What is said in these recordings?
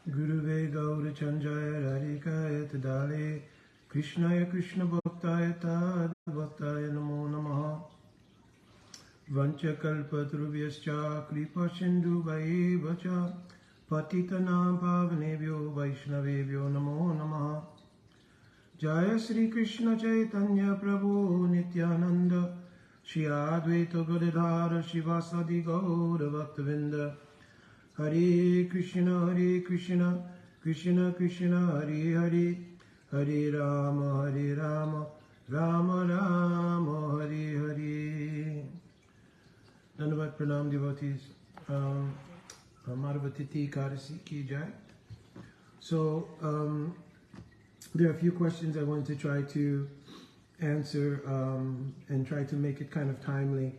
Guruve Gaura Chanjaya Radhikaya Tadale Krishnaya Krishna Bhaktaya Tad Bhaktaya Namo Namaha Vancha Kalpatrubhyascha Kripa Sindhu Vacha Patitanam Pavanebhyo Vaishnavebhyo Namo Namaha Jaya Sri Krishna Chaitanya Prabhu Nityananda Shri Advaita Gadadhara Shivasadi Gaura Bhaktavinda Hare Krishna, Krishna Krishna, Hare Hare, Hare Rama, Rama Rama, Hare Hare. Dandavat Pranam devotees. Madhavatiti Kadasi Ki Jai. So, there are a few questions I wanted to try to answer and try to make it kind of timely.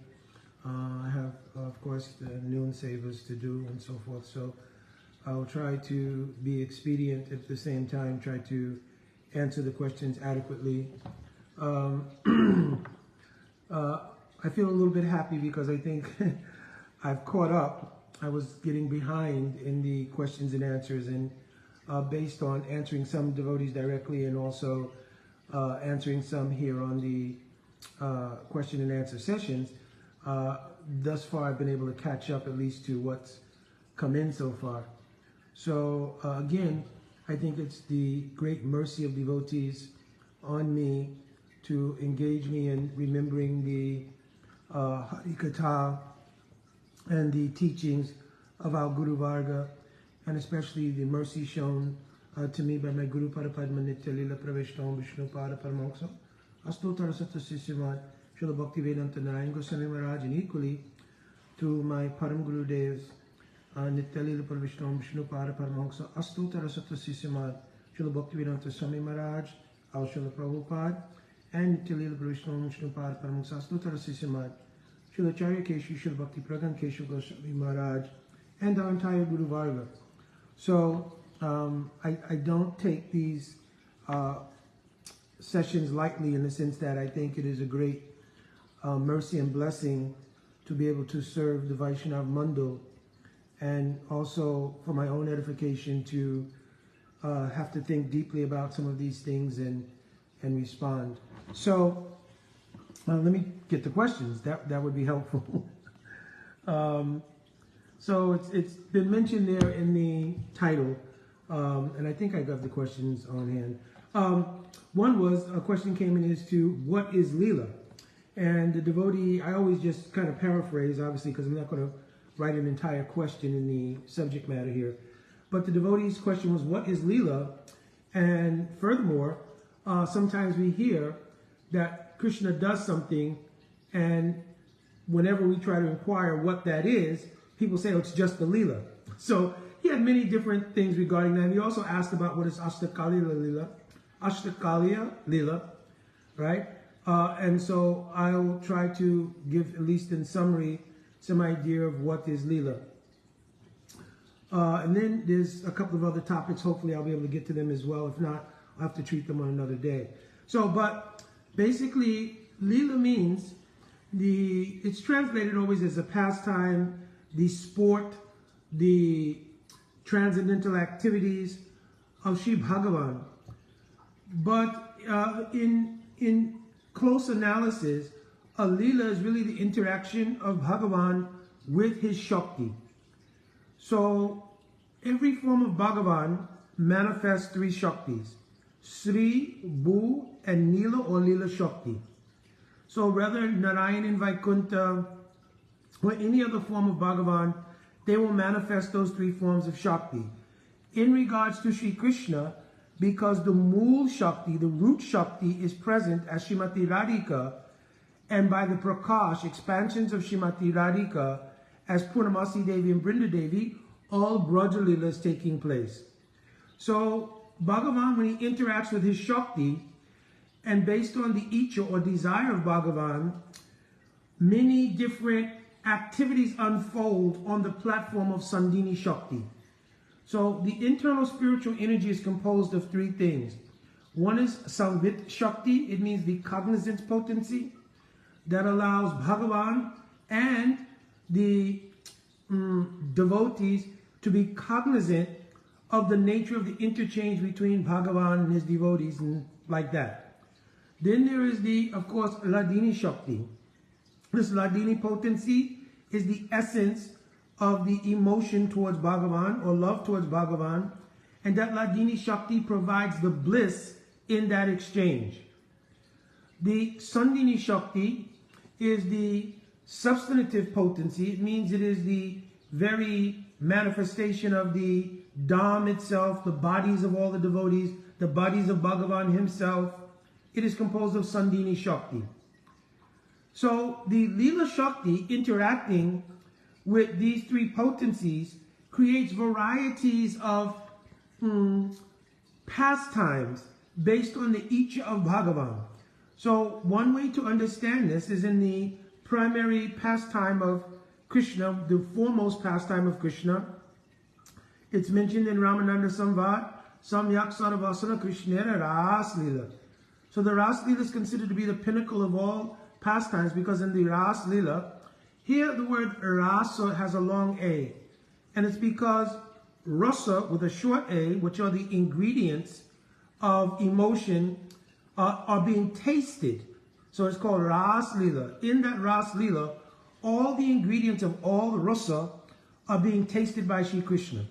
I have, of course, the noon savers to do and so forth, so I'll try to be expedient at the same time, try to answer the questions adequately. I feel a little bit happy because I think I've caught up. I was getting behind in the questions and answers, and based on answering some devotees directly and also answering some here on the question and answer sessions, thus far I've been able to catch up at least to what's come in so far. So again, I think it's the great mercy of devotees on me to engage me in remembering the Harikatha and the teachings of our Guru Varga, and especially the mercy shown to me by my Guru Parapadma Nitya Lila Praveshtam Vishnu Pada Paramoksa Astotar Satta Sisyamat Srila Bhaktivedanta Narayan Goswami Maharaj, and equally to my Param Guru Devs, Nitya Lila Praveshtam Vishnu Pada Paramoksa Astotar Satta Sisyamat Srila Bhaktivedanta Swami Maharaj, our Srila Prabhupada, and Nitya Lila Praveshtam Vishnu Pada Paramoksa Astotar Sisyamat Srila Acharya Keshu, Srila Bhakti Pragan Keshu Goswami Maharaj, and our entire Guru Varga. So I don't take these sessions lightly, in the sense that I think it is a great mercy and blessing to be able to serve the Vaishnav Mandal, and also for my own edification to have to think deeply about some of these things and respond. So let me get the questions. That would be helpful. So it's been mentioned there in the title, and I think I got the questions on hand. One was, a question came in as to what is Lila? And the devotee, I always just kind of paraphrase, obviously, because I'm not going to write an entire question in the subject matter here. But the devotee's question was, what is Lila? And furthermore, sometimes we hear that Krishna does something, and whenever we try to inquire what that is, people say, oh, it's just the Lila. So he had many different things regarding that. And he also asked about what is Ashtakaliya Lila. Ashtakaliya Lila, right? And so I'll try to give, at least in summary, some idea of what is Lila. And then there's a couple of other topics. Hopefully I'll be able to get to them as well. If not, I'll have to treat them on another day. So, but basically, Lila means it's translated always as a pastime, the sport, the transcendental activities of Sri Bhagavan. But in close analysis, a Leela is really the interaction of Bhagavan with his Shakti. So every form of Bhagavan manifests three Shaktis: Sri, Bhu, and Nila or Lila Shakti. So whether Narayan in Vaikuntha or any other form of Bhagavan, they will manifest those three forms of Shakti. In regards to Sri Krishna, because the Mool Shakti, the root Shakti, is present as Srimati Radhika, and by the Prakash, expansions of Srimati Radhika, as Purnamasi Devi and Brinda Devi, all Braja Lila is taking place. So Bhagavan, when he interacts with his Shakti, and based on the Icha or desire of Bhagavan, many different activities unfold on the platform of Sandhini Shakti. So the internal spiritual energy is composed of three things. One is Samvit Shakti. It means the cognizance potency that allows Bhagavan and the devotees to be cognizant of the nature of the interchange between Bhagavan and his devotees and like that. Then there is the, of course, Ladini Shakti. This Ladini potency is the essence of the emotion towards Bhagavan or love towards Bhagavan, and that Ladini Shakti provides the bliss in that exchange. The Sandini Shakti is the substantive potency. It means it is the very manifestation of the Dham itself, the bodies of all the devotees, the bodies of Bhagavan himself. It is composed of Sandini Shakti. So the Lila Shakti interacting with these three potencies creates varieties of pastimes based on the Icha of Bhagavan. So one way to understand this is in the primary pastime of Krishna, the foremost pastime of Krishna. It's mentioned in Ramananda Samvad, Samyak Saravasana Krishnera Ras Lila. So the Ras Lila is considered to be the pinnacle of all pastimes because in the Ras Lila, here the word rasa has a long A. And it's because rasa with a short A, which are the ingredients of emotion, are being tasted. So it's called Ras Lila. In that Ras Lila, all the ingredients of all rasa are being tasted by Shri Krishna.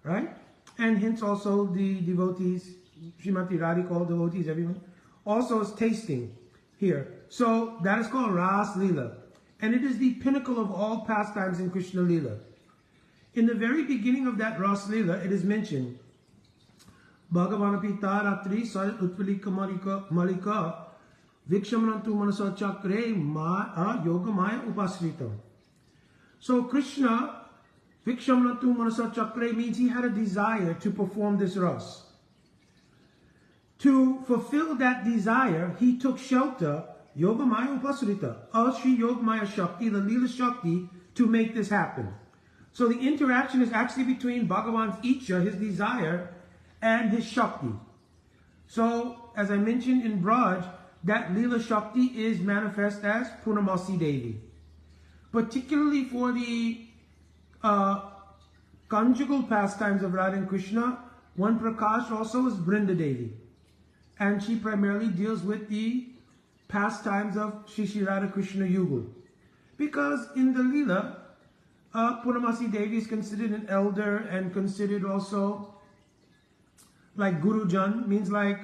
Right? And hence also the devotees, Srimati Radhika, all devotees, everyone, also is tasting here. So that is called Ras Lila. And it is the pinnacle of all pastimes in Krishna Lila. In the very beginning of that Ras Lila, it is mentioned, Bhagavan Pita Ratri Sar Utpalika Malika Vikshamrantu Manasa Chakre Yoga Maya Upasritam. So Krishna, Vikshamrantu Manasa Chakre means he had a desire to perform this ras. To fulfill that desire, he took shelter, Yoga Maya Upasrita, of Sri Yoga Maya Shakti, the Lila Shakti, to make this happen. So the interaction is actually between Bhagavan's Icha, his desire, and his Shakti. So, as I mentioned in Braj, that Lila Shakti is manifest as Purnamasi Devi. Particularly for the conjugal pastimes of Radha and Krishna, one Prakash also is Brinda Devi. And she primarily deals with the pastimes of Shri Radha Krishna Yugal. Because in the Lila, Purnamasi Devi is considered an elder and considered also like Gurujan, means like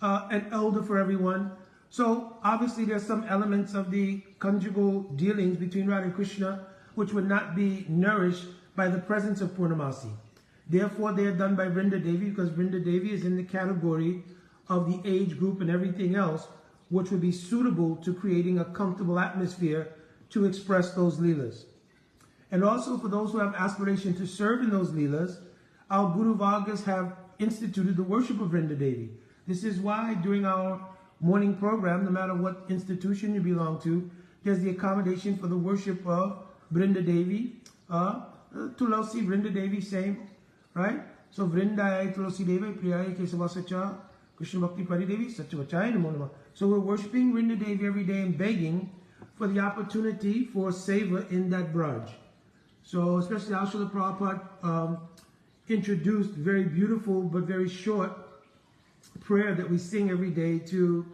an elder for everyone. So obviously there's some elements of the conjugal dealings between Radha and Krishna which would not be nourished by the presence of Purnamasi. Therefore they are done by Vrinda Devi because Vrinda Devi is in the category of the age group and everything else which would be suitable to creating a comfortable atmosphere to express those Leelas. And also for those who have aspiration to serve in those Leelas, our Guru Vargas have instituted the worship of Vrinda Devi. This is why during our morning program, no matter what institution you belong to, there's the accommodation for the worship of Vrinda Devi, Tulasi Vrinda Devi, same, right? So Vrindai Tulasi Devi, Priyai Kesavasacha, Krishna Bhakti Pari Devi, Satchavachai Namo Namah. So we're worshiping Vrinda Devi every day and begging for the opportunity for seva in that Braj. So especially Srila Prabhupada introduced very beautiful but very short prayer that we sing every day to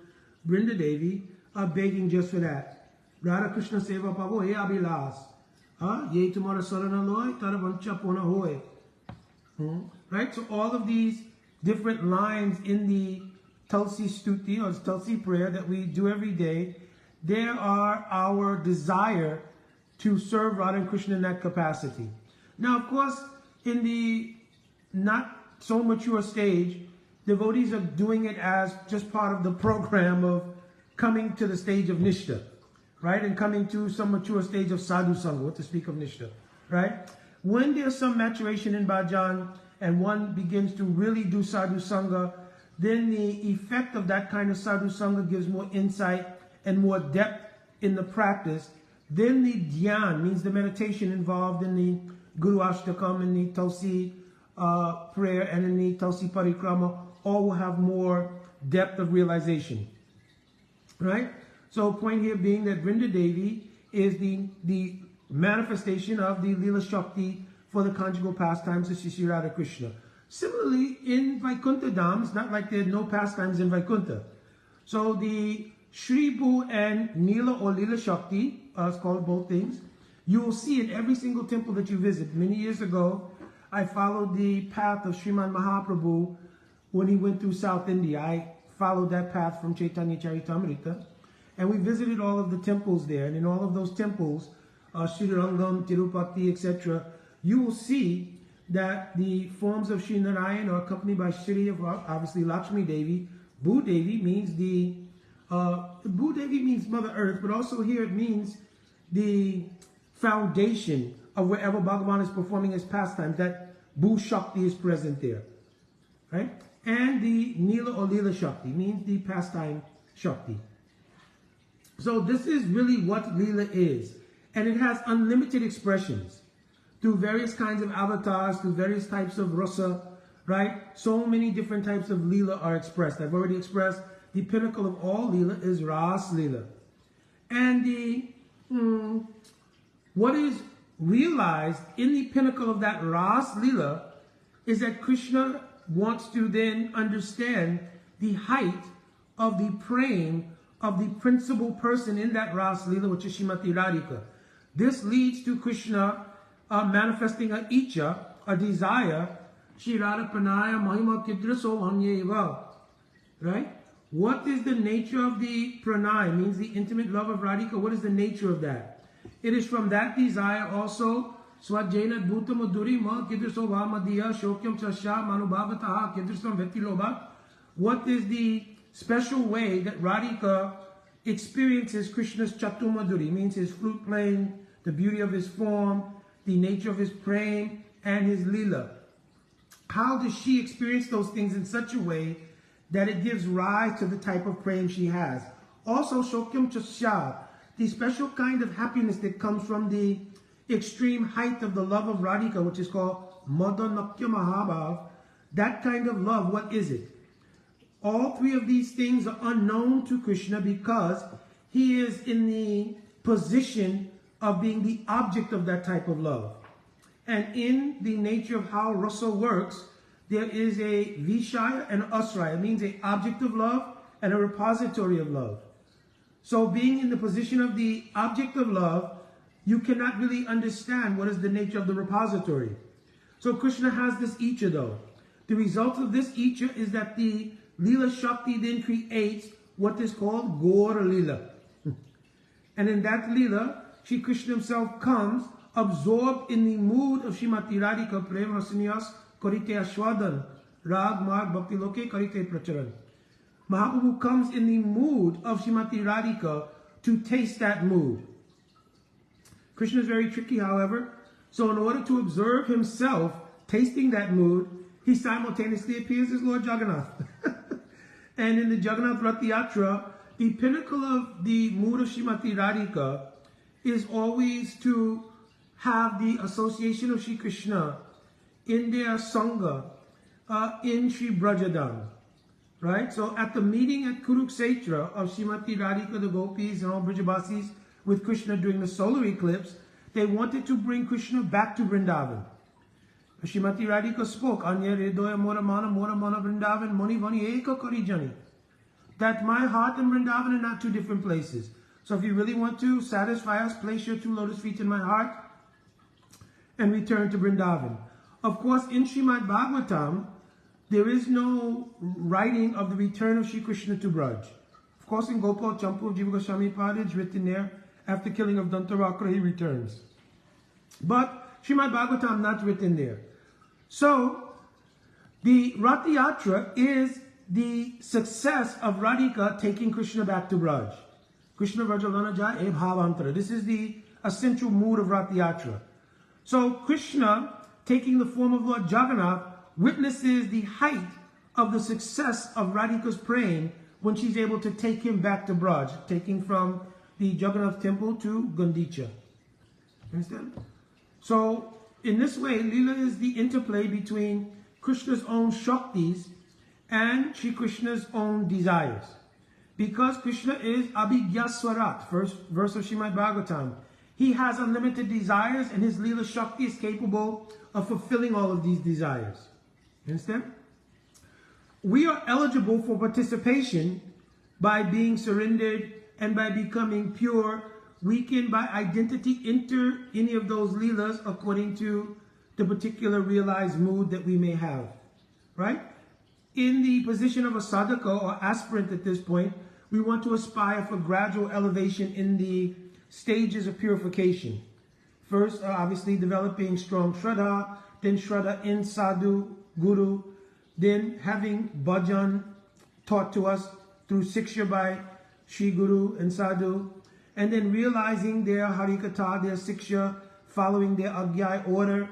Vrinda Devi, begging just for that. Radha Krishna Seva Pavo Ye Abhilas. Ye Tumara Sarana Loy, Taravancha Pona Hoy. Right? So all of these different lines in the Tulsi Stuti or Tulsi prayer that we do every day, there are our desire to serve Radha and Krishna in that capacity. Now, of course, in the not so mature stage, devotees are doing it as just part of the program of coming to the stage of Nishta, right? And coming to some mature stage of Sadhu Sangha, what to speak of Nishta, right? When there's some maturation in bhajan and one begins to really do Sadhu Sangha, then the effect of that kind of Sadhu Sangha gives more insight and more depth in the practice. Then the dhyan, means the meditation involved in the Guru Ashtakam and the Tulsi prayer and in the Tulsi Parikrama, all will have more depth of realization. Right? So point here being that Vrinda Devi is the manifestation of the Lila Shakti for the conjugal pastimes of Shri Radha Krishna. Similarly, in Vaikuntha Dham, it's not like there are no pastimes in Vaikuntha. So the Shri Bhu and Nila or Lila Shakti, it's called both things, you will see in every single temple that you visit. Many years ago, I followed the path of Sriman Mahaprabhu when he went through South India. I followed that path from Chaitanya Charitamrita, and we visited all of the temples there. And in all of those temples, Sri Rangam, Tirupati, etc., you will see that the forms of Sri Narayan are accompanied by Shri, obviously Lakshmi Devi. Bhu Devi means Bhu Devi means Mother Earth, but also here it means the foundation of wherever Bhagavan is performing his pastimes, that Bhu Shakti is present there, right? And the Nila or Lila Shakti means the pastime Shakti. So this is really what Lila is, and it has unlimited expressions through various kinds of avatars, through various types of rasa, right? So many different types of Lila are expressed. I've already expressed the pinnacle of all Lila is Ras Lila. And what is realized in the pinnacle of that Ras Lila is that Krishna wants to then understand the height of the praying of the principal person in that Ras Lila, which is Srimati Radhika. This leads to Krishna manifesting a icha, a desire, Shri Radha Pranaya Mahima Kidraso Hanyeva. Right? What is the nature of the pranay? It means the intimate love of Radhika. What is the nature of that? It is from that desire also. Swajena Bhuta Madhuri Ma Kidraso Vamadiya Shokyam Chasha Manubhavataha Kidrasam Vetiloba. What is the special way that Radhika experiences Krishna's Chatumadhuri? It means his flute playing, the beauty of his form, the nature of his praying, and his lila. How does she experience those things in such a way that it gives rise to the type of praying she has? Also, Shokyam Chasya, the special kind of happiness that comes from the extreme height of the love of Radhika, which is called Madanakya Mahabhav. That kind of love, what is it? All three of these things are unknown to Krishna because he is in the position of being the object of that type of love. And in the nature of how rasa works, there is a vishaya and asraya. It means an object of love and a repository of love. So being in the position of the object of love, you cannot really understand what is the nature of the repository. So Krishna has this icha though. The result of this icha is that the Lila Shakti then creates what is called Gaura Lila. And in that Lila, Shri Krishna himself comes absorbed in the mood of Srimati Radhika, Prem Rasanyas Karite Ashwadan, Rag Marg Bhakti Loke Karite Pracharan. Mahaprabhu comes in the mood of Srimati Radhika to taste that mood. Krishna is very tricky, however. So in order to observe himself tasting that mood, he simultaneously appears as Lord Jagannath. And in the Jagannath Rath Yatra, the pinnacle of the mood of Srimati Radhika is always to have the association of Shri Krishna in their Sangha, in Shri Brajadam. Right? So at the meeting at Kurukshetra of Srimati Radhika, the Gopis and all Brajabasis with Krishna during the solar eclipse, they wanted to bring Krishna back to Vrindavan. Srimati Radhika spoke, Anya Redoya Mora Mana Vrindavan Moni Vani Eka Karijani. That my heart and Vrindavan are not two different places. So if you really want to satisfy us, place your two lotus feet in my heart and return to Vrindavan. Of course, in Srimad Bhagavatam, there is no writing of the return of Shri Krishna to Braj. Of course, in Gopal Champu of Jiva Goswami Pada, it's written there, after killing of Dantarakra, he returns. But Srimad Bhagavatam not written there. So, the Rath Yatra is the success of Radhika taking Krishna back to Braj. Krishna Vrajalana Jai E Bhavantara. This is the essential mood of Rath Yatra. So Krishna, taking the form of Lord Jagannath, witnesses the height of the success of Radhika's praying when she's able to take him back to Braj, taking from the Jagannath temple to Gandicha. Understand? So in this way, Lila is the interplay between Krishna's own Shaktis and Shri Krishna's own desires. Because Krishna is Abhigyaswarat, first verse of Srimad Bhagavatam. He has unlimited desires and his Lila Shakti is capable of fulfilling all of these desires. Understand? We are eligible for participation by being surrendered and by becoming pure. We can, by identity, enter any of those Leelas according to the particular realized mood that we may have, right? In the position of a sadhaka or aspirant at this point, we want to aspire for gradual elevation in the stages of purification. First, obviously developing strong shraddha, then shraddha in sadhu, guru, then having bhajan taught to us through siksha by Shri Guru and sadhu, and then realizing their harikatha, their siksha, following their agyai order,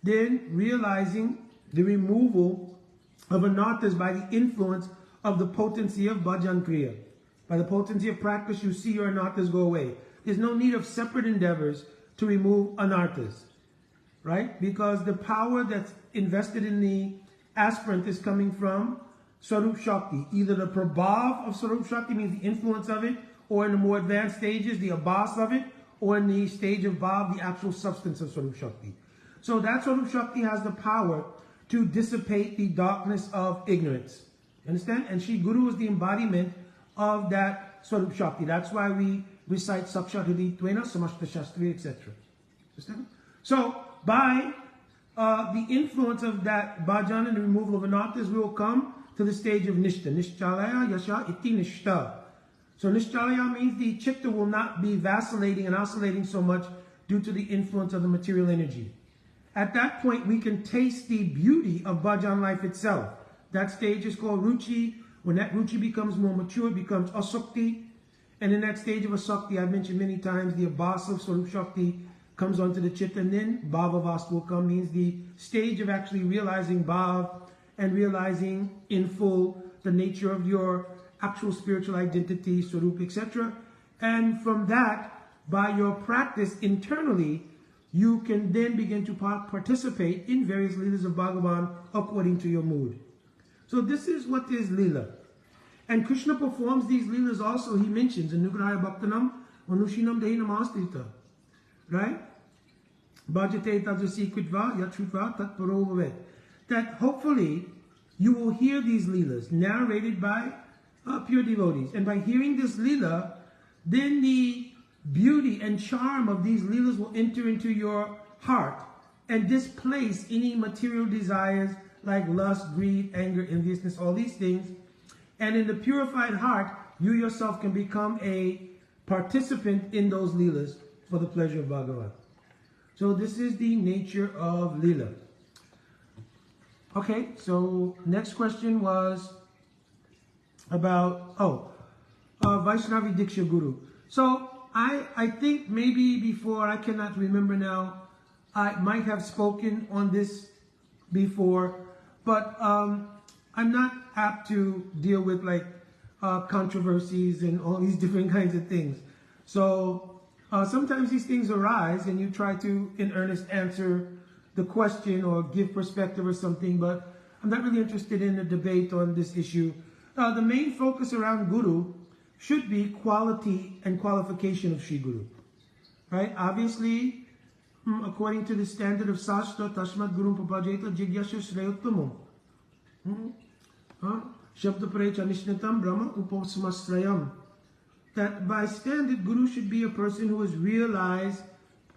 then realizing the removal of anarthas by the influence of the potency of bhajan kriya. By the potency of practice, you see your anarthas go away. There's no need of separate endeavors to remove anarthas, right? Because the power that's invested in the aspirant is coming from Swarup Shakti. Either the prabhav of Swarup Shakti means the influence of it, or in the more advanced stages, the abhas of it, or in the stage of bhav, the actual substance of Swarup Shakti. So that Swarup Shakti has the power to dissipate the darkness of ignorance. Understand? And Shri Guru is the embodiment of that Swarup Shakti. That's why we recite Sakshati Tvena, Samashta Shastri, etc. Understand? So, by the influence of that bhajan and the removal of anarthas, we will come to the stage of nishta. Nishchalaya yasha iti nishta. So nishchalaya means the chitta will not be vacillating and oscillating so much due to the influence of the material energy. At that point, we can taste the beauty of bhajan life itself. That stage is called ruchi. When that ruchi becomes more mature, it becomes asakti. And in that stage of asakti, I've mentioned many times, the abhas of Swarup Shakti comes onto the chitta, and then bhavavas will come, means the stage of actually realizing bhav and realizing in full the nature of your actual spiritual identity, swarup, etc. And from that, by your practice internally, you can then begin to participate in various Leelas of Bhagavan according to your mood. So this is what is Lila. And Krishna performs these Leelas also, he mentions, in Nugraya Bhaktanam, Manushinam Dehinam Astrita. Right? Bhajate Tadjasikritva Yatritva Tatparo Bhavet. That hopefully you will hear these Leelas narrated by pure devotees. And by hearing this Leela, then the beauty and charm of these Leelas will enter into your heart and displace any material desires like lust, greed, anger, enviousness, all these things. And in the purified heart, you yourself can become a participant in those Leelas for the pleasure of Bhagavan. So this is the nature of Lila. Okay, so next question was about, Vaishnavi Guru. So I think maybe before, I cannot remember now, I might have spoken on this before, but I'm not apt to deal with like controversies and all these different kinds of things. So sometimes these things arise and you try to, in earnest, answer the question or give perspective or something, but I'm not really interested in a debate on this issue. The main focus around Guru should be quality and qualification of Shri Guru. Right? Obviously, according to the standard of Sastra, Tashmat Guru Papajeta Jigyasha Shreyottamam. Shabda Parecha Nishnatam Brahma Uposmasrayam. That by standard, Guru should be a person who has realized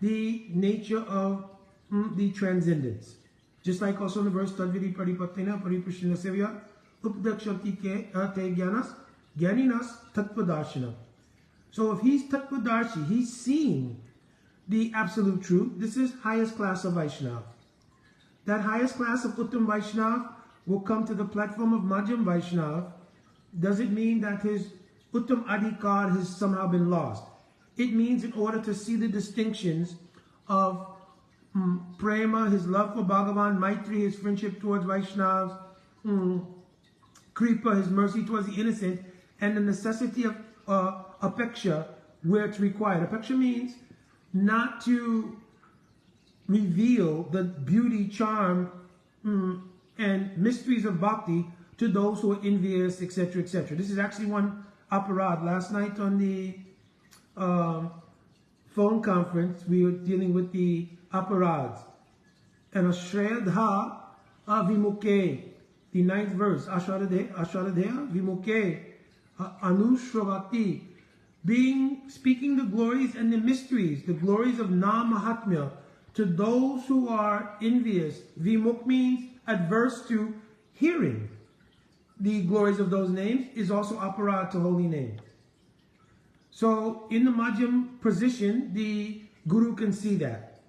the nature of the transcendence. Just like also in the verse, Tadvidi Paripatina Paripushina Sevya, Updakshati Te Gyanas, Gyaninas Tattvadarshana. So if he's Tattvadarshi, he's seeing the absolute truth. This is highest class of Vaishnava. That highest class of Uttam Vaishnava will come to the platform of Madhyam Vaishnava. Does it mean that his Uttam Adhikar has somehow been lost? It means in order to see the distinctions of Prema, his love for Bhagavan, Maitri, his friendship towards Vaishnavas, Kripa, his mercy towards the innocent, and the necessity of apeksha where it's required. Apeksha means not to reveal the beauty, charm, and mysteries of bhakti to those who are envious, etc., etc. This is actually one aparad. Last night on the phone conference, we were dealing with the aparads. And Ashreyadha Vimuke, the 9th verse, Asharadheya Vimuke Anushravati, speaking the glories and the mysteries, the glories of Nam Mahatmya, to those who are envious. Vimuk means adverse to hearing the glories of those names, is also aparad to holy name. So in the Madhyam position, the Guru can see that.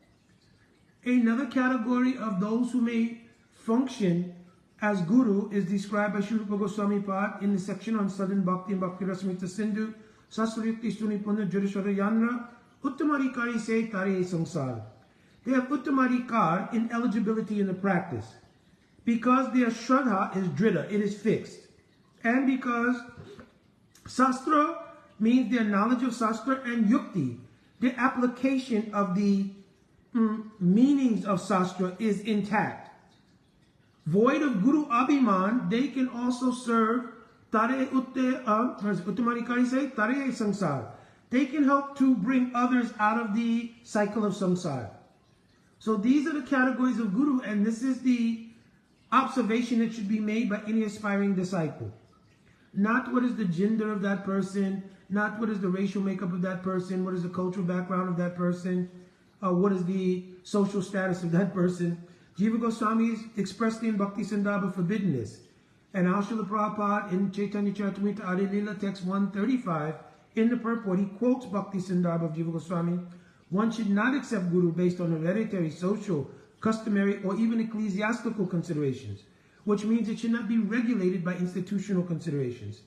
Another category of those who may function as Guru is described by Sri Rupa Goswami Pad in the section on Sadhan Bhakti and Bhakti Rasamrita Sindhu, Sasrayukti Stunipuna Jurishwara Yanra, Uttamarikari se Tare Samsar. They have Uttamarikar in eligibility in the practice, because their Shraddha is Dhrita, it is fixed. And because Sastra means their knowledge of Sastra, and Yukti, the application of the meanings of Sastra, is intact. Void of Guru Abhiman, they can also serve Tare Uttamarikari se Tare Samsar. They can help to bring others out of the cycle of samsara. So these are the categories of Guru, and this is the observation that should be made by any aspiring disciple. Not what is the gender of that person, not what is the racial makeup of that person, what is the cultural background of that person, what is the social status of that person. Jiva Goswami expressly in Bhakti Sandarbha forbidden this. And Srila Prabhupada in Chaitanya Charitamrita Adi Lila text 135, in the purport, he quotes Bhakti Sandarbha of Jiva Goswami. One should not accept Guru based on hereditary, social, customary, or even ecclesiastical considerations, which means it should not be regulated by institutional considerations.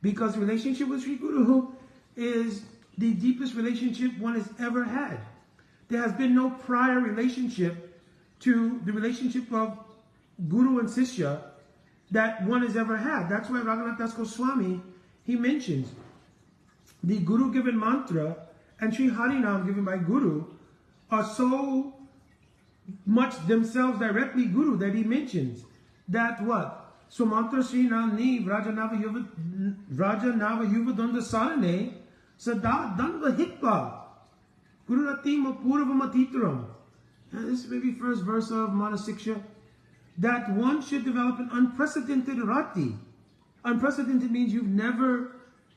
Because relationship with Sri Guru is the deepest relationship one has ever had. There has been no prior relationship to the relationship of Guru and Sishya that one has ever had. That's why Raghunath Das Goswami, he mentions the Guru given mantra and Sri Harinam given by Guru are so much themselves directly Guru that he mentions that what? So mantra Sri Nani Vrajanava Yuvadanda Sarane Sada Danda Hitpa Guru Ratima Puravamatitram. And this may be first verse of Manasiksha. That one should develop an unprecedented rati. Unprecedented means you've never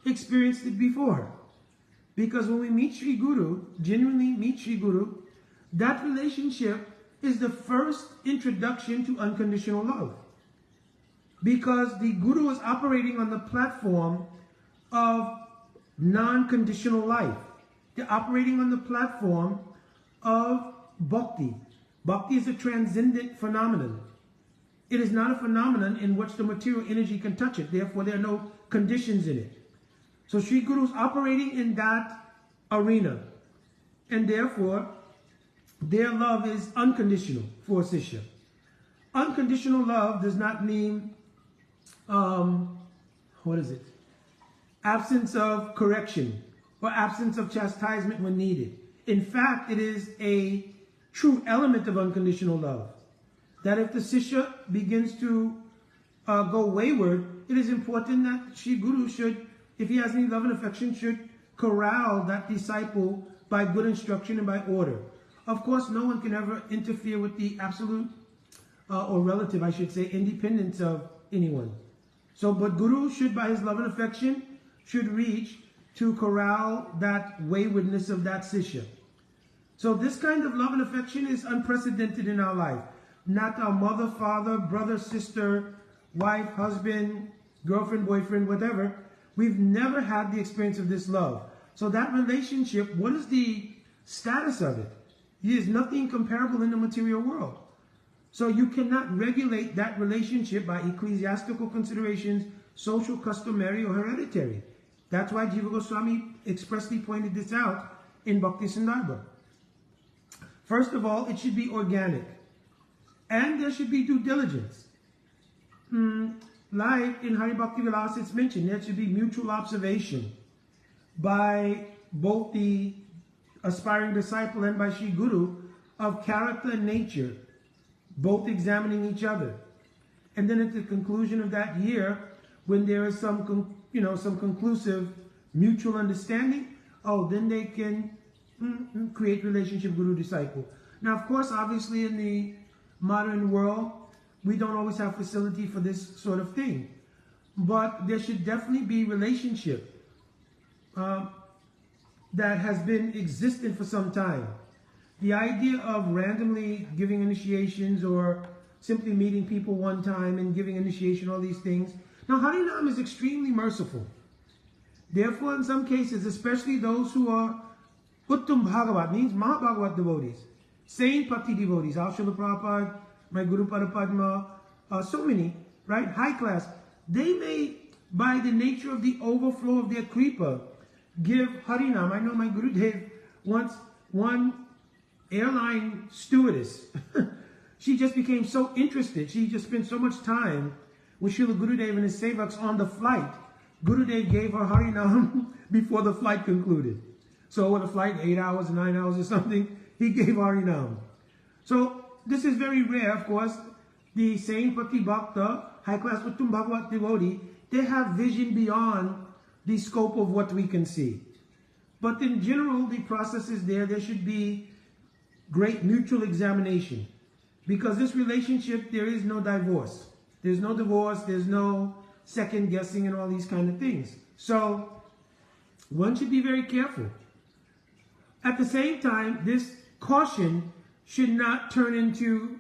experienced it before. Because when we meet Sri Guru, genuinely meet Sri Guru, that relationship is the first introduction to unconditional love. Because the Guru is operating on the platform of non-conditional life. They're operating on the platform of bhakti. Bhakti is a transcendent phenomenon. It is not a phenomenon in which the material energy can touch it. Therefore, there are no conditions in it. So Sri Guru is operating in that arena. And therefore, their love is unconditional for Sishya. Unconditional love does not mean, absence of correction or absence of chastisement when needed. In fact, it is a true element of unconditional love. That if the Sishya begins to go wayward, it is important that Sri Guru should, if he has any love and affection, should corral that disciple by good instruction and by order. Of course, no one can ever interfere with the absolute, or relative, I should say, independence of anyone. So, but Guru should, by his love and affection, should reach to corral that waywardness of that Sishya. So this kind of love and affection is unprecedented in our life. Not our mother, father, brother, sister, wife, husband, girlfriend, boyfriend, whatever. We've never had the experience of this love. So that relationship, what is the status of it? There is nothing comparable in the material world. So you cannot regulate that relationship by ecclesiastical considerations, social, customary, or hereditary. That's why Jiva Goswami expressly pointed this out in Bhakti Sandarbha. First of all, it should be organic. And there should be due diligence. Like in Hari Bhakti Vilas, it's mentioned, there should be mutual observation by both the aspiring disciple and by Sri Guru of character and nature, both examining each other. And then at the conclusion of that year, when there is some conclusive mutual understanding, then they can create relationship Guru-disciple. Now, of course, obviously in the modern world, we don't always have facility for this sort of thing. But there should definitely be relationship that has been existent for some time. The idea of randomly giving initiations or simply meeting people one time and giving initiation, all these things. Now, Harinam is extremely merciful. Therefore, in some cases, especially those who are Uttam Bhagavat, means Mahabhagavat devotees, Saint Pati devotees, Srila Prabhupada, my Guru Parapadma, so many, right, high class, they may, by the nature of the overflow of their kripa, give Harinam. I know my Gurudev once, one airline stewardess, she just became so interested. She just spent so much time with Srila Gurudev and his sevaks on the flight. Gurudev gave her Harinam before the flight concluded. So when the flight, 8 hours, 9 hours or something, he gave Harinam. So this is very rare, of course. The Saint Pati Bhakta, high-class Uttam Bhagavat devotee, they have vision beyond the scope of what we can see. But in general, the process is there. There should be great mutual examination. Because this relationship, there is no divorce. There's no divorce. There's no second guessing and all these kind of things. So one should be very careful. At the same time, this caution should not turn into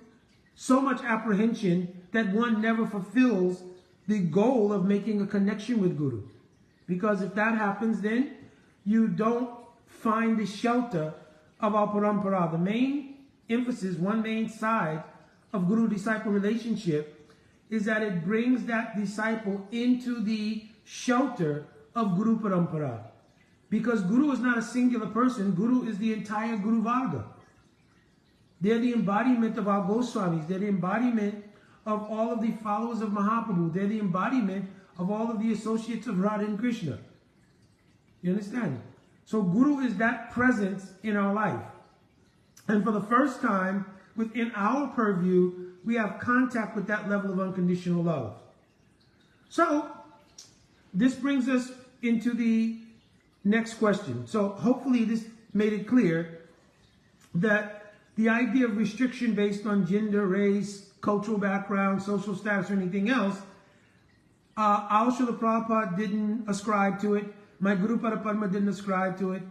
so much apprehension that one never fulfills the goal of making a connection with Guru. Because if that happens, then you don't find the shelter of our parampara. The main emphasis, one main side of Guru-disciple relationship is that it brings that disciple into the shelter of Guru parampara. Because Guru is not a singular person. Guru is the entire Guru Varga. They're the embodiment of our Goswamis. They're the embodiment of all of the followers of Mahaprabhu. They're the embodiment of all of the associates of Radha and Krishna. You understand? So Guru is that presence in our life. And for the first time, within our purview, we have contact with that level of unconditional love. So this brings us into the next question. So hopefully this made it clear that the idea of restriction based on gender, race, cultural background, social status, or anything else, our Srila Prabhupada didn't ascribe to it. My Guru Parapadma didn't ascribe to it.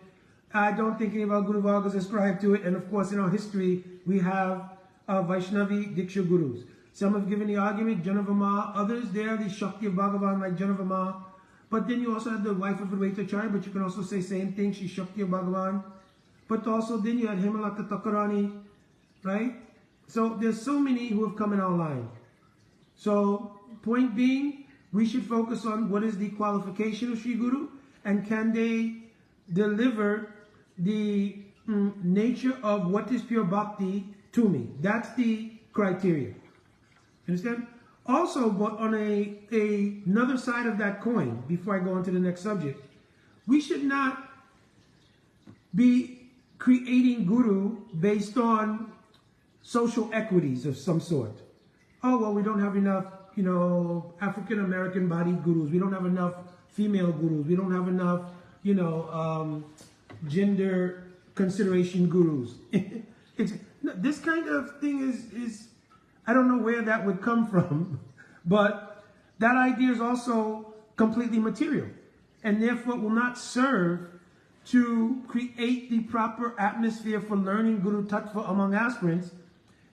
I don't think any of our Guru Vargas ascribe to it. And of course, in our history, we have Vaishnavi Diksha Gurus. Some have given the argument, Janavama. Others, they are the Shakti of Bhagavan, like Janavama. But then you also have the wife of Advaita Acharya, but you can also say same thing, she's Shakti of Bhagavan. But also then you had Hemalata Takarani, right? So there's so many who have come in our line. So point being, we should focus on what is the qualification of Sri Guru and can they deliver the nature of what is pure bhakti to me. That's the criteria. Understand? Also, but on another side of that coin, before I go on to the next subject, we should not be creating Guru based on social equities of some sort. Oh, well, we don't have enough, African-American body gurus. We don't have enough female gurus. We don't have enough, gender consideration gurus. This kind of thing is, I don't know where that would come from, but that idea is also completely material and therefore will not serve to create the proper atmosphere for learning Guru Tattva among aspirants,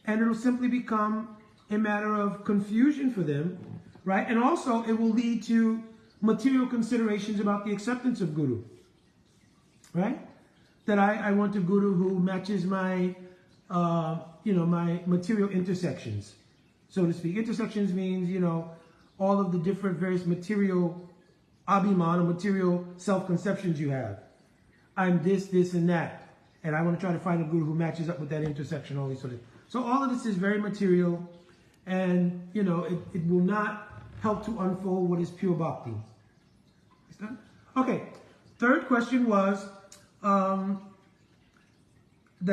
and it will simply become a matter of confusion for them, right? And also it will lead to material considerations about the acceptance of Guru, right? That I want a Guru who matches my, my material intersections, so to speak. Intersections means, all of the different various material abhiman or material self-conceptions you have. I'm this, this, and that. And I want to try to find a Guru who matches up with that intersection, all these sort of things. So all of this is very material, and, it will not help to unfold what is pure bhakti. Okay, third question was that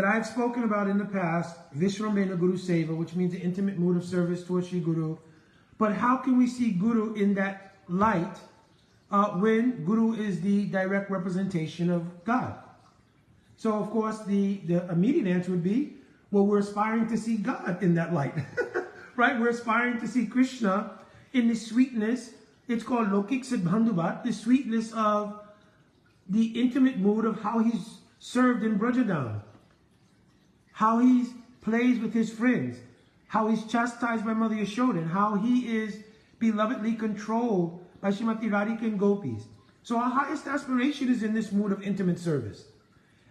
I've spoken about in the past, Vishrambena Guru Seva, which means the intimate mood of service towards Sri Guru. But how can we see Guru in that light when Guru is the direct representation of God? So, of course, the immediate answer would be, well, we're aspiring to see God in that light. right? We're aspiring to see Krishna in the sweetness. It's called Lokik Siddhandhubat, the sweetness of the intimate mood of how he's served in Brajadam, how he plays with his friends, how he's chastised by Mother Yashoda, and how he is belovedly controlled by Srimati Radhika and Gopis. So our highest aspiration is in this mood of intimate service.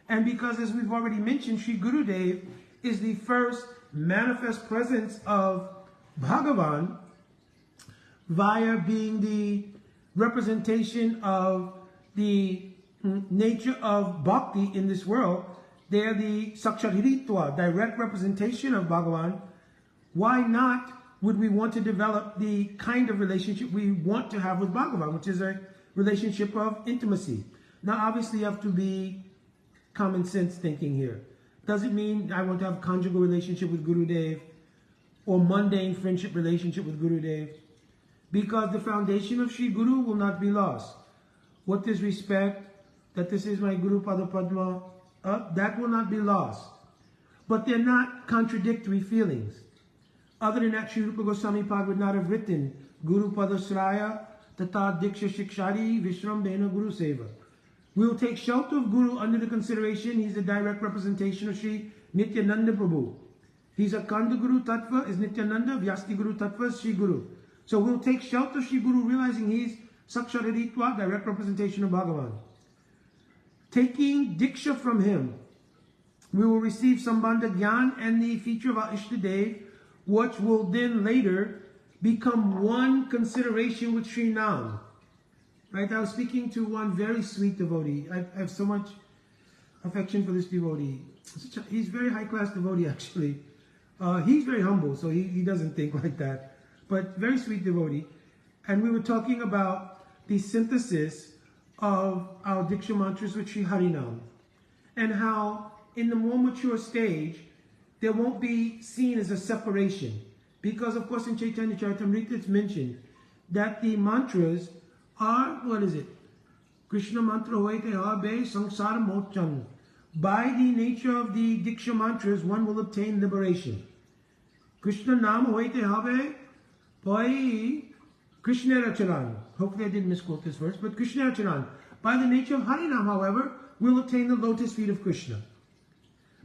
And because, as we've already mentioned, Sri Gurudev is the first manifest presence of Bhagavan via being the representation of the nature of bhakti in this world. They're the Sakshahiritva, direct representation of Bhagavan. Why not would we want to develop the kind of relationship we want to have with Bhagavan, which is a relationship of intimacy? Now, obviously, you have to be common sense thinking here. Doesn't mean I want to have a conjugal relationship with Gurudev or mundane friendship relationship with Gurudev, because the foundation of Sri Guru will not be lost. What is respect, that this is my Guru Pada Padma, that will not be lost. But they're not contradictory feelings. Other than that, Sri Rupa Goswami Pad would not have written Guru Pada Sraya Tata Diksha Shikshari Vishram Bena Guru Seva. We will take shelter of Guru under the consideration he's a direct representation of Sri Nityananda Prabhu. He's a Kanda Guru Tattva is Nityananda, Vyasti Guru Tattva is Sri Guru. So we'll take shelter of Sri Guru, realizing he's Saksharitva, direct representation of Bhagavan. Taking Diksha from him, we will receive Sambandha Gyan and the feature of our Ishtadev, which will then later become one consideration with Sri Nam. Right? I was speaking to one very sweet devotee. I have so much affection for this devotee. He's a very high-class devotee, actually. He's very humble, so he doesn't think like that. But very sweet devotee. And we were talking about the synthesis of our Diksha mantras with Sri Harinam, and how in the more mature stage, there won't be seen as a separation. Because, of course, in Chaitanya Charitamrita, it's mentioned that the mantras are, what is it? Krishna mantra hoite habe samsara mochan. By the nature of the Diksha mantras, one will obtain liberation. Krishna nam hoite habe pai Krishna Racharan. Hopefully I didn't misquote this verse, but Krishna Racharan. By the nature of Harinam, however, we'll obtain the lotus feet of Krishna.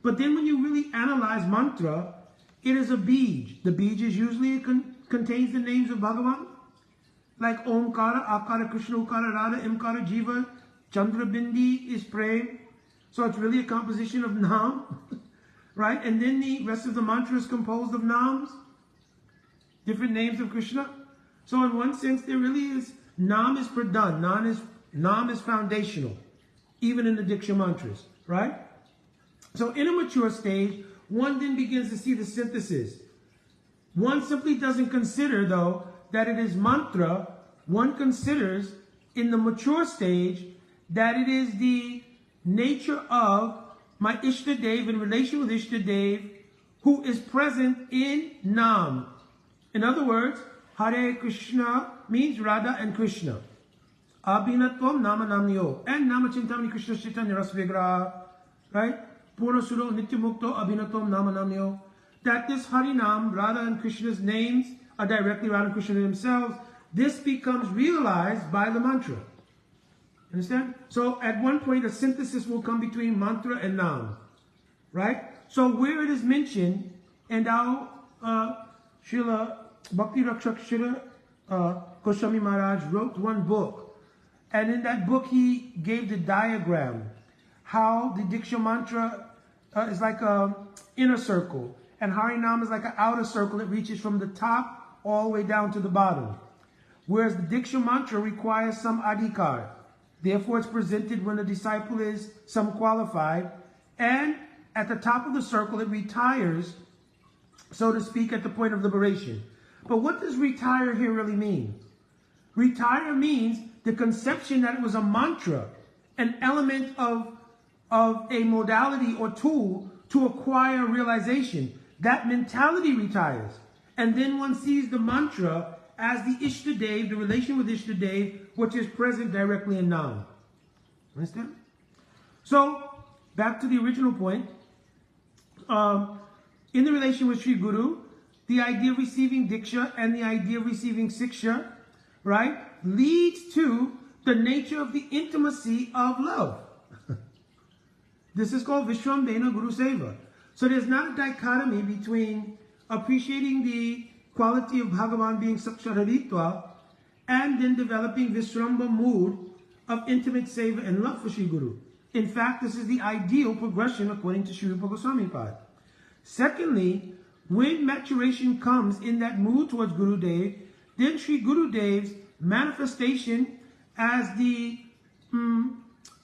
But then when you really analyze mantra, it is a bij. The bij is usually contains the names of Bhagavan, like Omkara, Akara, Krishna, Ukara, Radha, Imkara, Jiva, Chandra Bindi is Prem. So it's really a composition of Nam, right? And then the rest of the mantra is composed of Nams, different names of Krishna. So in one sense, there really is, Nam is Pradhan, Nam is foundational, even in the Diksha mantras, right? So in a mature stage, one then begins to see the synthesis. One simply doesn't consider, though, that it is mantra. One considers in the mature stage that it is the nature of my Ishtadev in relation with Ishtadev who is present in Nam. In other words, Hare Krishna means Radha and Krishna. Abhinatvam Nama Namnyo. And Nama Chintamani Krishna Chaitanya Rasvigraha. Right? Purna Suro Nityamukto Abhinatvam Nama Namnyo. That this Harinam, Radha and Krishna's names are directly Radha and Krishna themselves. This becomes realized by the mantra. Understand? So at one point a synthesis will come between mantra and Nam. Right? So where it is mentioned, and our Srila Bhakti Rakshak Srila Goswami Maharaj wrote one book. And in that book he gave the diagram how the Diksha mantra is like an inner circle. And Harinam is like an outer circle that reaches from the top all the way down to the bottom. Whereas the Diksha mantra requires some adhikar. Therefore, it's presented when the disciple is some qualified. And at the top of the circle, it retires, so to speak, at the point of liberation. But what does retire here really mean? Retire means the conception that it was a mantra, an element of a modality or tool to acquire realization. That mentality retires. And then one sees the mantra as the Ishtadev, the relation with Ishtadev, which is present directly in Nam. Understand? So, back to the original point. In the relation with Sri Guru, the idea of receiving Diksha and the idea of receiving Siksha, right, leads to the nature of the intimacy of love. This is called Vishrambena Guru Seva. So there's not a dichotomy between appreciating the quality of Bhagavan being Saksharaditva and then developing Vishramba mood of intimate seva and love for Sri Guru. In fact, this is the ideal progression according to Sri Rupa Goswami Pad. Secondly, when maturation comes in that mood towards Gurudev, then Sri Gurudev's manifestation as the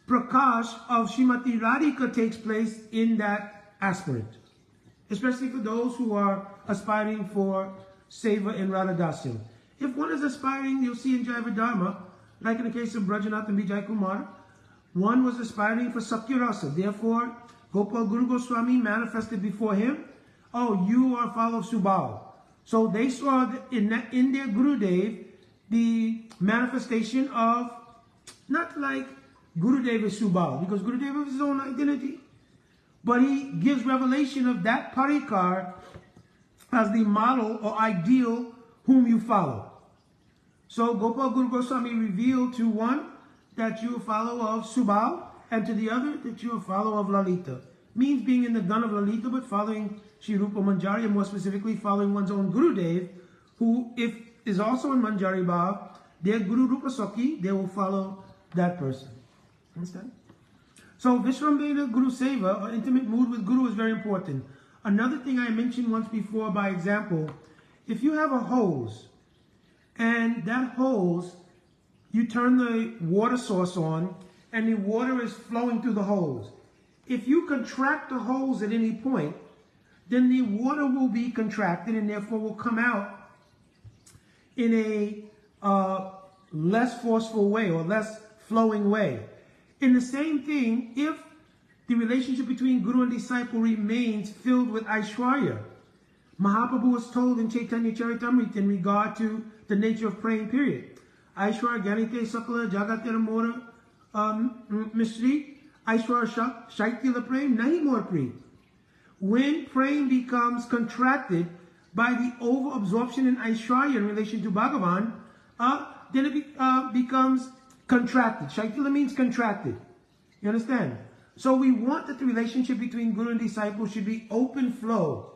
Prakash of Srimati Radhika takes place in that aspirant. Especially for those who are aspiring for Seva in Radhadasyam. If one is aspiring, you'll see in Jaiva Dharma, like in the case of Brajanath and Vijay Kumar, one was aspiring for Sakya Rasa. Therefore, Gopal Guru Goswami manifested before him, oh, you are a follower of Subal. So they saw in their Gurudev the manifestation of, not like Gurudev is Subal, because Gurudev has his own identity, but he gives revelation of that parikar as the model or ideal whom you follow. So Gopal Guru Goswami revealed to one that you are a follower of Subal, and to the other that you are a follower of Lalita. Means being in the gun of Lalita, but following Sri Rupa Manjari, and more specifically following one's own Gurudev, who if is also in Manjari Bhav, their Guru Rupa Sakhi, they will follow that person. Understand? So Vishrambena Guru Seva, or intimate mood with Guru, is very important. Another thing I mentioned once before by example, if you have a hose, and that hose, you turn the water source on, and the water is flowing through the hose. If you contract the hose at any point, then the water will be contracted and therefore will come out in a less forceful way or less flowing way. In the same thing, if the relationship between Guru and disciple remains filled with Aishwarya, Mahaprabhu was told in Chaitanya Charitamrita in regard to the nature of praying, period. Aishwarya Gyanite Sakala Jagatera Mora Mishri Aishwarya Shaitila Prem Nahi More Preet. When praying becomes contracted by the over-absorption in Aishwarya in relation to Bhagavan, then it becomes contracted. Shaitila means contracted. You understand? So we want that the relationship between Guru and disciple should be open flow,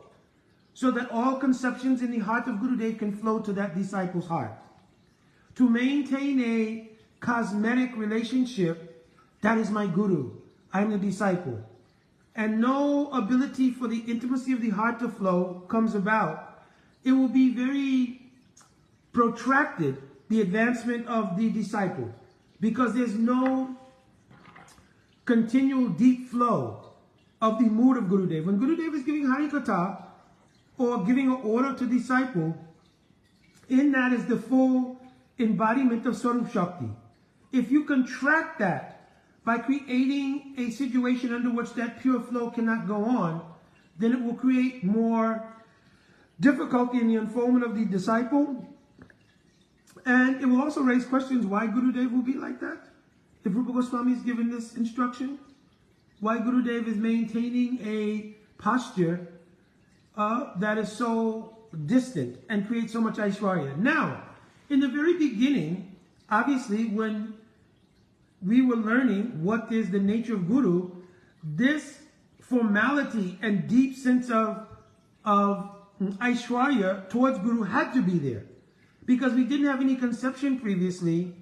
so that all conceptions in the heart of Gurudev can flow to that disciple's heart. To maintain a cosmetic relationship, that is my Guru, I am the disciple, and no ability for the intimacy of the heart to flow comes about, it will be very protracted, the advancement of the disciple, because there's no continual deep flow of the mood of Gurudev. When Gurudev is giving Harikatha or giving an order to disciple, in that is the full embodiment of Swarup Shakti. If you contract that by creating a situation under which that pure flow cannot go on, then it will create more difficulty in the unfoldment of the disciple, and it will also raise questions why Gurudev will be like that. If Rupa Goswami is given this instruction, why Gurudev is maintaining a posture that is so distant and creates so much Aishwarya. Now, in the very beginning, obviously, when we were learning what is the nature of Guru, this formality and deep sense of Aishwarya towards Guru had to be there, because we didn't have any conception previously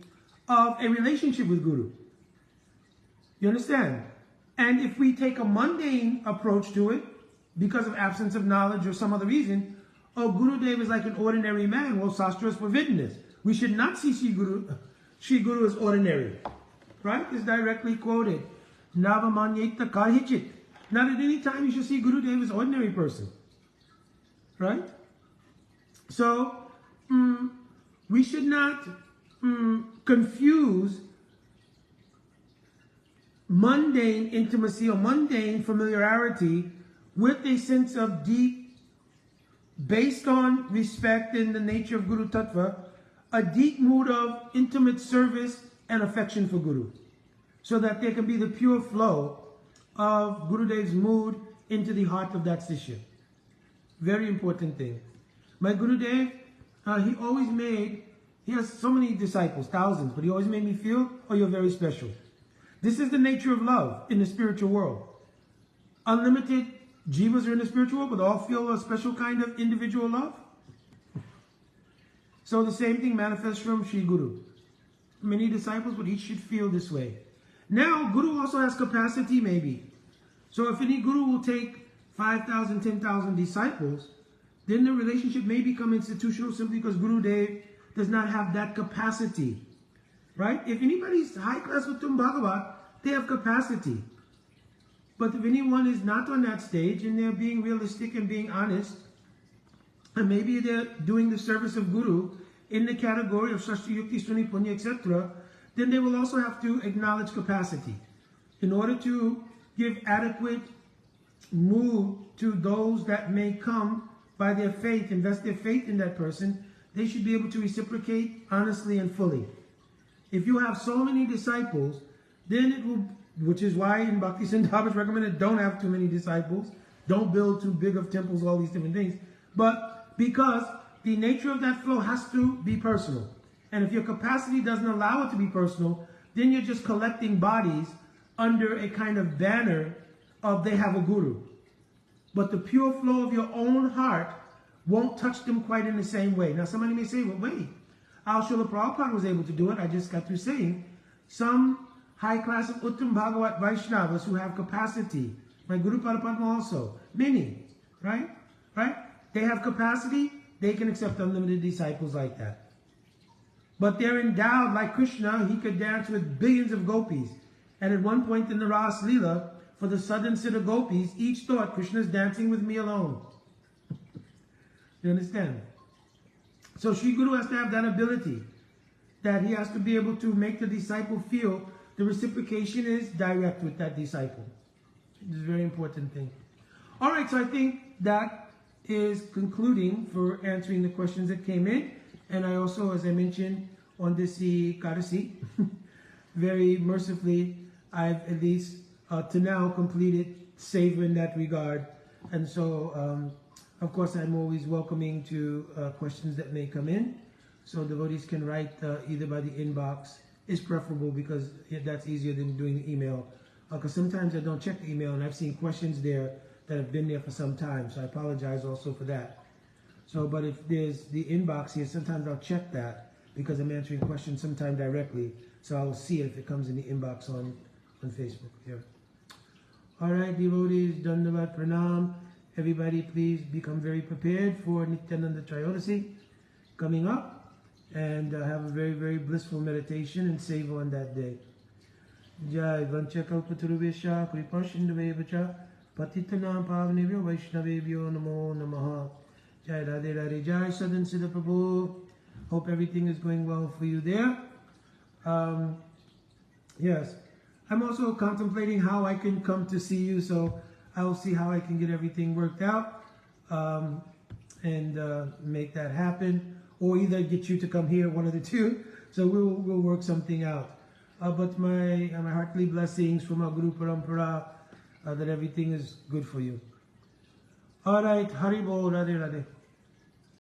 of a relationship with Guru. You understand? And if we take a mundane approach to it, because of absence of knowledge or some other reason, oh, Gurudev is like an ordinary man. Well, Shastra has forbidden this. We should not see Sri Guru as ordinary. Right? It's directly quoted. Navamanyeta karhichit. Not at any time you should see Gurudev as an ordinary person. Right? So, we should not confuse mundane intimacy or mundane familiarity with a sense of deep, based on respect in the nature of Guru Tattva, a deep mood of intimate service and affection for Guru, so that there can be the pure flow of Gurudev's mood into the heart of that Sishya. Very important thing. My Gurudev, he always made, he has so many disciples, thousands, but he always made me feel, oh, you're very special. This is the nature of love in the spiritual world. Unlimited jivas are in the spiritual world, but all feel a special kind of individual love. So the same thing manifests from Sri Guru. Many disciples, but each should feel this way. Now, Guru also has capacity maybe. So if any Guru will take 5,000, 10,000 disciples, then the relationship may become institutional simply because Guru Dev does not have that capacity. Right? If anybody's high class with Uttam Bhagavat, they have capacity. But if anyone is not on that stage and they're being realistic and being honest, and maybe they're doing the service of Guru in the category of Shastri Yukti, Suni, Punya, etc., then they will also have to acknowledge capacity. In order to give adequate mood to those that may come by their faith, invest their faith in that person, they should be able to reciprocate honestly and fully. If you have so many disciples, then it will, which is why in Bhakti Sindhava it's recommended don't have too many disciples, don't build too big of temples, all these different things. But because the nature of that flow has to be personal. And if your capacity doesn't allow it to be personal, then you're just collecting bodies under a kind of banner of they have a guru. But the pure flow of your own heart won't touch them quite in the same way. Now somebody may say, well, wait, Al Srila Prabhupada was able to do it. I just got through saying some high class of Uttam Bhagavat Vaishnavas who have capacity. My Guru Padma also. Many. Right? Right? They have capacity. They can accept unlimited disciples like that. But they're endowed like Krishna. He could dance with billions of gopis. And at one point in the Ras Lila, for the southern Siddha gopis, each thought, Krishna's dancing with me alone. You understand? So Sri Guru has to have that ability. That he has to be able to make the disciple feel the reciprocation is direct with that disciple. It's a very important thing. All right, so I think that is concluding for answering the questions that came in. And I also, as I mentioned, on this Kadasi, very mercifully, I've at least to now completed Savor in that regard. And so, of course, I'm always welcoming to questions that may come in. So devotees can write either by the inbox. Is preferable because that's easier than doing the email. Because sometimes I don't check the email and I've seen questions there that have been there for some time. So I apologize also for that. So, but if there's the inbox here, sometimes I'll check that because I'm answering questions sometime directly. So I'll see it if it comes in the inbox on Facebook here. All right, devotees, Dandavat Pranam. Everybody, please become very prepared for Nityananda Trayodasi coming up. And have a very, very blissful meditation and save on that day. Jai Vancha Kalpataruvesha Kripashindavevacha Patitanam Pavanevyo Vaishnavevyo Namo Namaha. Jai Radhe Radhe Jai Sadhan Siddha Prabhu. Hope everything is going well for you there. Yes. I'm also contemplating how I can come to see you, so I will see how I can get everything worked out and make that happen. Or either get you to come here, one of the two. So we'll work something out. But my heartily blessings from our Guru Parampara that everything is good for you. All right, Hari Bol, Radhe Radhe.